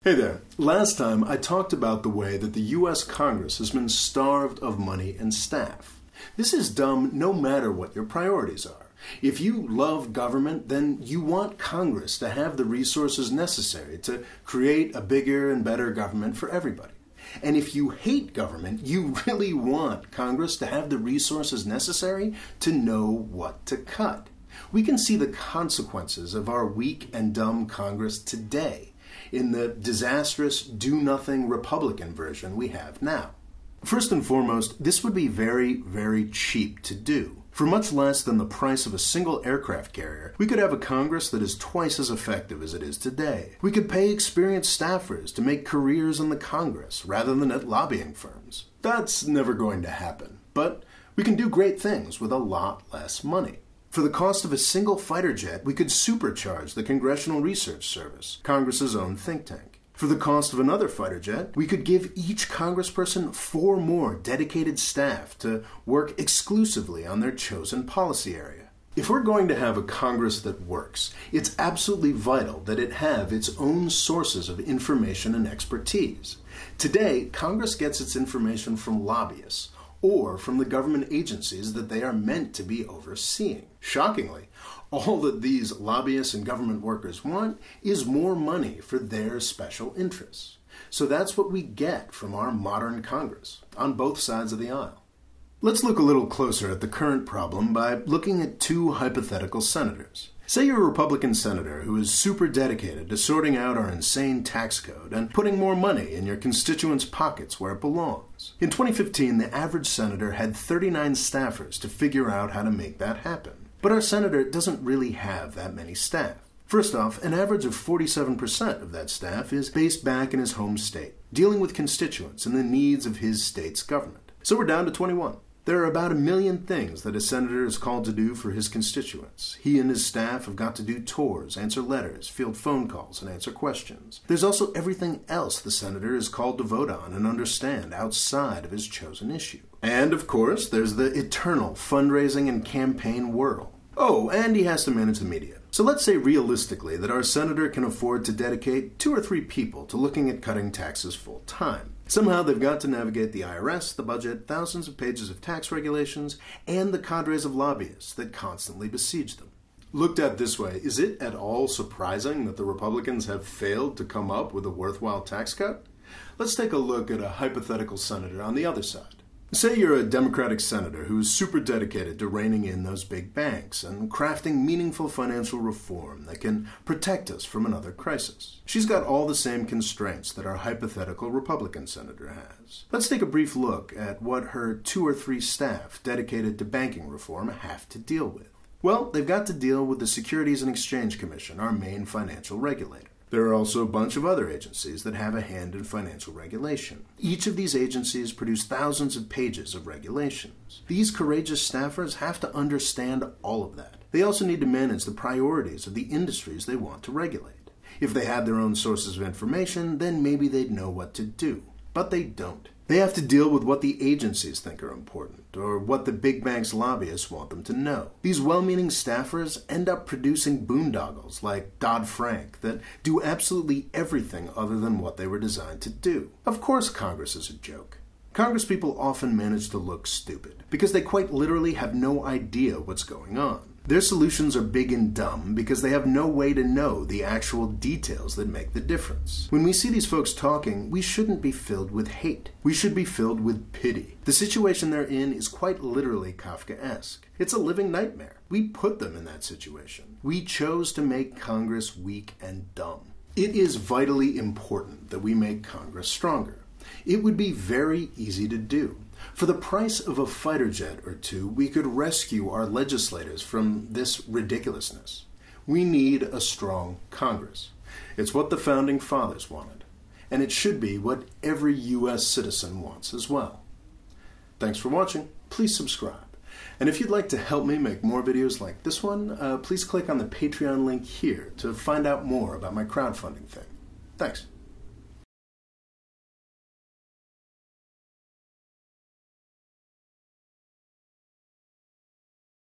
Hey there. Last time I talked about the way that the U.S. Congress has been starved of money and staff. This is dumb no matter what your priorities are. If you love government, then you want Congress to have the resources necessary to create a bigger and better government for everybody. And if you hate government, you really want Congress to have the resources necessary to know what to cut. We can see the consequences of our weak and dumb Congress today in the disastrous, do-nothing Republican version we have now. First and foremost, this would be very, very cheap to do. For much less than the price of a single aircraft carrier, we could have a Congress that is twice as effective as it is today. We could pay experienced staffers to make careers in the Congress rather than at lobbying firms. That's never going to happen, but we can do great things with a lot less money. For the cost of a single fighter jet, we could supercharge the Congressional Research Service, Congress's own think tank. For the cost of another fighter jet, we could give each congressperson 4 more dedicated staff to work exclusively on their chosen policy area. If we're going to have a Congress that works, it's absolutely vital that it have its own sources of information and expertise. Today, Congress gets its information from lobbyists, or from the government agencies that they are meant to be overseeing. Shockingly, all that these lobbyists and government workers want is more money for their special interests. So that's what we get from our modern Congress, on both sides of the aisle. Let's look a little closer at the current problem by looking at 2 hypothetical senators. Say you're a Republican senator who is super dedicated to sorting out our insane tax code and putting more money in your constituents' pockets where it belongs. In 2015, the average senator had 39 staffers to figure out how to make that happen. But our senator doesn't really have that many staff. First off, an average of 47% of that staff is based back in his home state, dealing with constituents and the needs of his state's government. So we're down to 21. There are about 1 million things that a senator is called to do for his constituents. He and his staff have got to do tours, answer letters, field phone calls, and answer questions. There's also everything else the senator is called to vote on and understand outside of his chosen issue. And, of course, there's the eternal fundraising and campaign whirl. Oh, and he has to manage the media. So let's say realistically that our senator can afford to dedicate 2 or 3 people to looking at cutting taxes full time. Somehow they've got to navigate the IRS, the budget, thousands of pages of tax regulations, and the cadres of lobbyists that constantly besiege them. Looked at this way, is it at all surprising that the Republicans have failed to come up with a worthwhile tax cut? Let's take a look at a hypothetical senator on the other side. Say you're a Democratic senator who's super dedicated to reining in those big banks and crafting meaningful financial reform that can protect us from another crisis. She's got all the same constraints that our hypothetical Republican senator has. Let's take a brief look at what her 2 or 3 staff dedicated to banking reform have to deal with. Well, they've got to deal with the Securities and Exchange Commission, our main financial regulator. There are also a bunch of other agencies that have a hand in financial regulation. Each of these agencies produce thousands of pages of regulations. These courageous staffers have to understand all of that. They also need to manage the priorities of the industries they want to regulate. If they had their own sources of information, then maybe they'd know what to do. But they don't. They have to deal with what the agencies think are important, or what the big banks' lobbyists want them to know. These well-meaning staffers end up producing boondoggles like Dodd-Frank that do absolutely everything other than what they were designed to do. Of course Congress is a joke. Congresspeople often manage to look stupid, because they quite literally have no idea what's going on. Their solutions are big and dumb because they have no way to know the actual details that make the difference. When we see these folks talking, we shouldn't be filled with hate. We should be filled with pity. The situation they're in is quite literally Kafkaesque. It's a living nightmare. We put them in that situation. We chose to make Congress weak and dumb. It is vitally important that we make Congress stronger. It would be very easy to do. For the price of a fighter jet or 2, we could rescue our legislators from this ridiculousness. We need a strong Congress. It's what the Founding Fathers wanted, and it should be what every U.S. citizen wants as well. Thanks for watching. Please subscribe. And if you'd like to help me make more videos like this one, please click on the Patreon link here to find out more about my crowdfunding thing. Thanks.